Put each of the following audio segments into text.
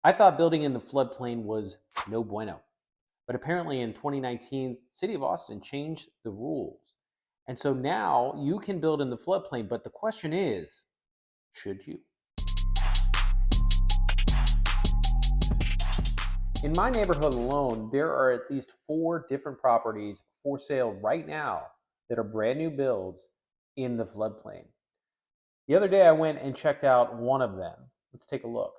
I thought building in the floodplain was no bueno, but apparently in 2019, City of Austin changed the rules. And so now you can build in the floodplain, but the question is, should you? In my neighborhood alone, there are at least 4 different properties for sale right now that are brand new builds in the floodplain. The other day I went and checked out one of them. Let's take a look.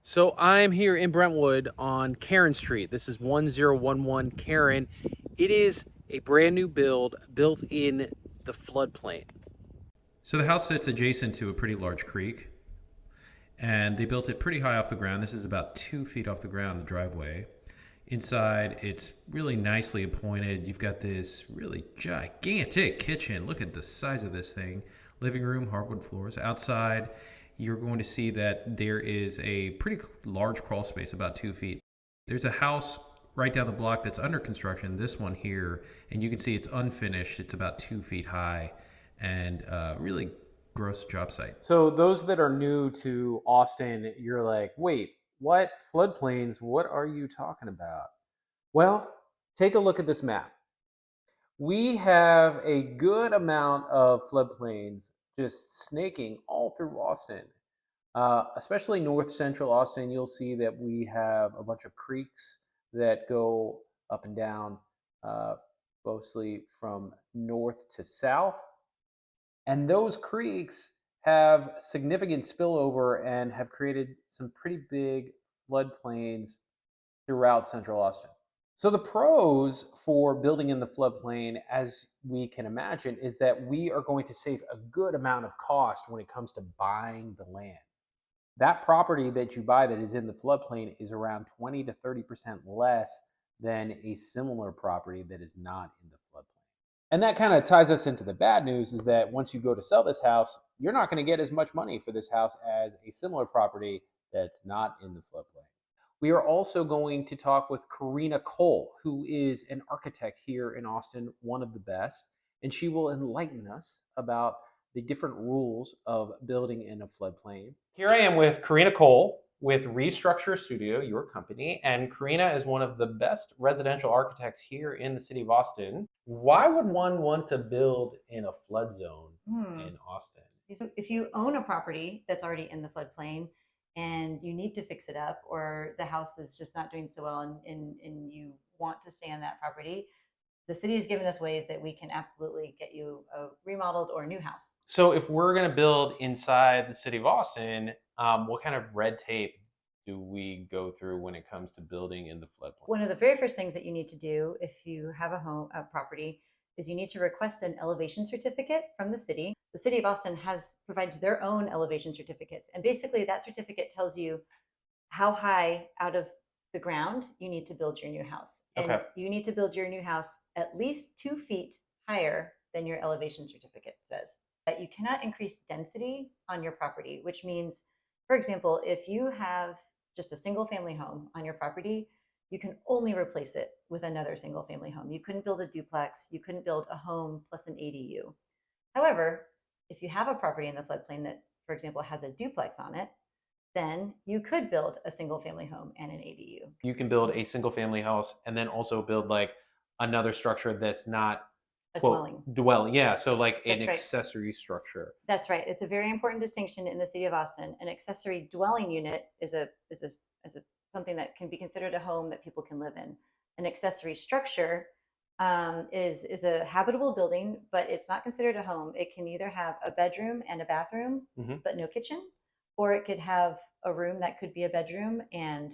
So I'm here in Brentwood on Karen Street. This is 1011 Karen. It is a brand new build built in the floodplain. So the house sits adjacent to a pretty large creek, and they built it pretty high off the ground. This is about 2 feet off the ground, the driveway. Inside, it's really nicely appointed. You've got this really gigantic kitchen. Look at the size of this thing. Living room, hardwood floors. Outside, you're going to see that there is a pretty large crawl space, about 2 feet. There's a house right down the block that's under construction, this one here, and you can see it's unfinished. It's about 2 feet high, and really gross job site. So those that are new to Austin, you're like, wait, what? Floodplains? What are you talking about? Well, take a look at this map. We have a good amount of floodplains just snaking all through Austin. Especially north central Austin, you'll see that we have a bunch of creeks that go up and down, mostly from north to south. And those creeks have significant spillover and have created some pretty big floodplains throughout central Austin. So the pros for building in the floodplain, as we can imagine, is that we are going to save a good amount of cost when it comes to buying the land. That property that you buy that is in the floodplain is around 20 to 30% less than a similar property that is not in the floodplain. And that kind of ties us into the bad news, is that once you go to sell this house, you're not going to get as much money for this house as a similar property that's not in the floodplain. We are also going to talk with Carina Coel, who is an architect here in Austin, one of the best, and she will enlighten us about the different rules of building in a floodplain. Here I am with Carina Coel with Restructure Studio, your company, and Carina is one of the best residential architects here in the city of Austin. Why would one want to build in a flood zone in Austin? If you own a property that's already in the floodplain and you need to fix it up, or the house is just not doing so well and you want to stay on that property, the city has given us ways that we can absolutely get you a remodeled or a new house. So if we're going to build inside the city of Austin, what kind of red tape do we go through when it comes to building in the floodplain? One of the very first things that you need to do if you have a property, is you need to request an elevation certificate from the city. The city of Austin provides their own elevation certificates. And basically that certificate tells you how high out of the ground you need to build your new house. And you need to build your new house at least 2 feet higher than your elevation certificate says. You cannot increase density on your property, which means, for example, if you have just a single family home on your property, you can only replace it with another single family home. You couldn't build a duplex, you couldn't build a home plus an ADU. However, if you have a property in the floodplain that, for example, has a duplex on it, then you could build a single family home and an ADU. You can build a single family house and then also build like another structure that's not a dwelling. Yeah, so like an That's right. accessory structure. That's right. It's a very important distinction in the city of Austin. An accessory dwelling unit is something that can be considered a home that people can live in. An accessory structure is a habitable building, but it's not considered a home. It can either have a bedroom and a bathroom, but no kitchen, or it could have a room that could be a bedroom and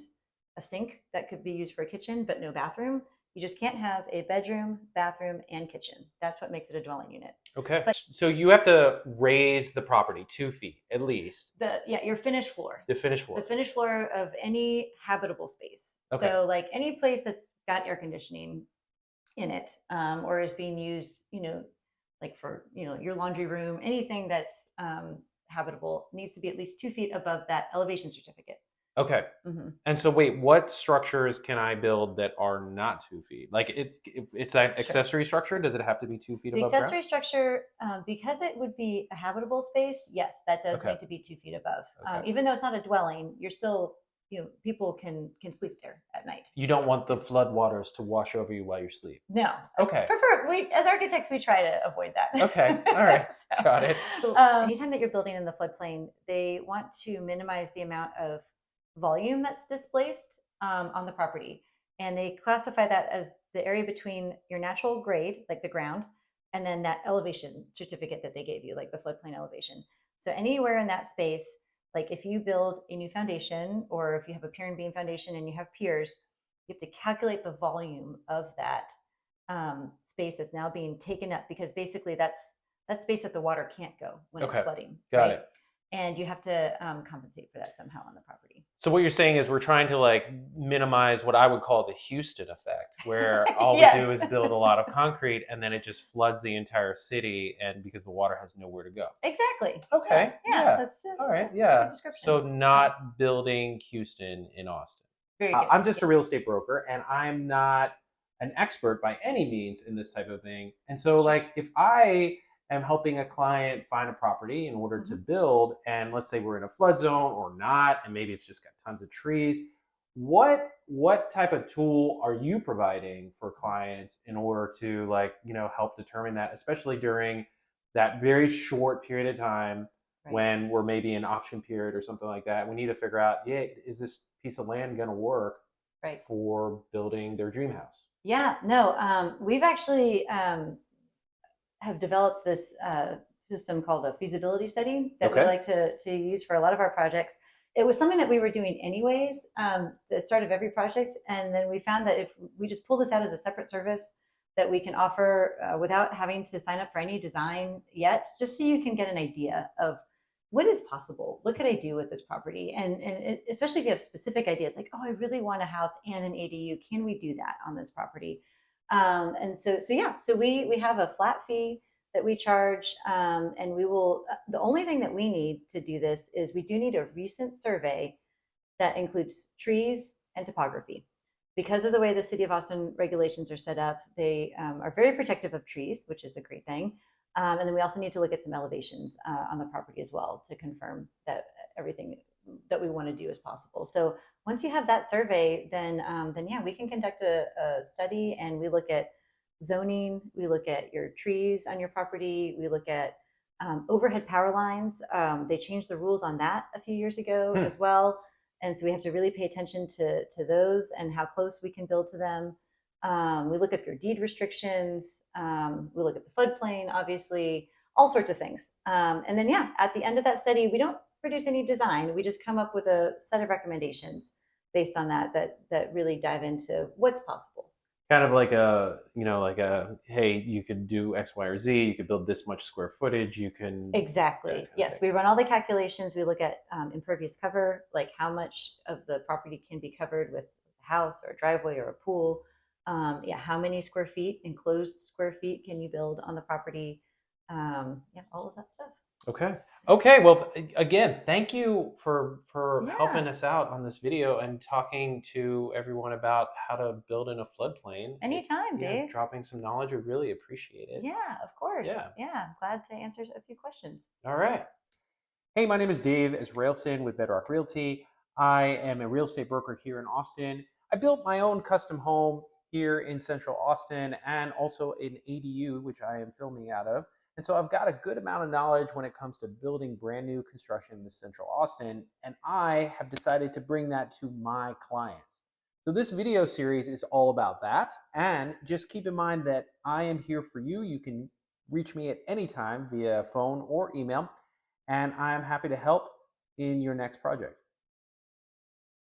a sink that could be used for a kitchen, but no bathroom. You just can't have a bedroom, bathroom, and kitchen. That's what makes it a dwelling unit. Okay. So you have to raise the property 2 feet at least. Your finished floor. The finished floor. The finished floor of any habitable space. Okay. So like any place that's got air conditioning in it, or is being used, like for, your laundry room, anything that's habitable needs to be at least 2 feet above that elevation certificate. Okay. And so wait, what structures can I build that are not 2 feet? Like it's an accessory structure? Does it have to be 2 feet above ground? The accessory structure, because it would be a habitable space, yes, that does need to be 2 feet above. Even though it's not a dwelling, you're still people can sleep there at night. You don't want the flood waters to wash over you while you sleep. No. Okay. We, as architects, we try to avoid that. Okay. All right. Got it. Anytime that you're building in the floodplain, they want to minimize the amount of volume that's displaced on the property. And they classify that as the area between your natural grade, like the ground, and then that elevation certificate that they gave you, like the floodplain elevation. So anywhere in that space, like if you build a new foundation, or if you have a pier and beam foundation and you have piers, you have to calculate the volume of that space that's now being taken up, because basically that's space that the water can't go when it's flooding. Got it. And you have to compensate for that somehow on the property. So what you're saying is we're trying to like minimize what I would call the Houston effect, where all Yes. we do is build a lot of concrete and then it just floods the entire city, and because the water has nowhere to go. Exactly. Okay. Yeah. That's it. All right. That's a Yeah. good description. So not building Houston in Austin. Very good. I'm just a real estate broker, and I'm not an expert by any means in this type of thing. And so like if I am helping a client find a property in order to build, and let's say we're in a flood zone or not, and maybe it's just got tons of trees, what type of tool are you providing for clients in order to like, help determine that, especially during that very short period of time when we're maybe in option period or something like that? We need to figure out, is this piece of land going to work for building their dream house? Yeah, no, we've actually have developed this system called a feasibility study that we like to use for a lot of our projects. It was something that we were doing anyways, the start of every project. And then we found that if we just pull this out as a separate service that we can offer without having to sign up for any design yet, just so you can get an idea of what is possible. What could I do with this property? And especially if you have specific ideas, like, oh, I really want a house and an ADU. Can we do that on this property? And so we have a flat fee that we charge, and we will. The only thing that we need to do this is we do need a recent survey that includes trees and topography. Because of the way the City of Austin regulations are set up, they are very protective of trees, which is a great thing. And then we also need to look at some elevations on the property as well to confirm that everything that we want to do is possible. So once you have that survey, then yeah, we can conduct a study, and we look at zoning, we look at your trees on your property, we look at overhead power lines. They changed the rules on that a few years ago as well. And so we have to really pay attention to those and how close we can build to them. We look at your deed restrictions. We look at the floodplain, obviously, all sorts of things. And then, yeah, at the end of that study, we don't produce any design. We just come up with a set of recommendations based on that really dive into what's possible. Kind of like hey, you could do X, Y, or Z. You could build this much square footage. You can exactly. Yes, we run all the calculations. We look at impervious cover, like how much of the property can be covered with a house or a driveway or a pool. How many square feet, enclosed square feet, can you build on the property? All of that stuff. Okay. Well, again, thank you for helping us out on this video and talking to everyone about how to build in a floodplain. Anytime, Dave. Dropping some knowledge, we really appreciate it. Yeah, of course. Yeah, I'm glad to answer a few questions. All right. Hey, my name is Dave Israelson with Bedrock Realty. I am a real estate broker here in Austin. I built my own custom home here in Central Austin, and also an ADU, which I am filming out of. And so I've got a good amount of knowledge when it comes to building brand new construction in Central Austin, and I have decided to bring that to my clients. So this video series is all about that, and just keep in mind that I am here for you. You can reach me at any time via phone or email, and I'm happy to help in your next project.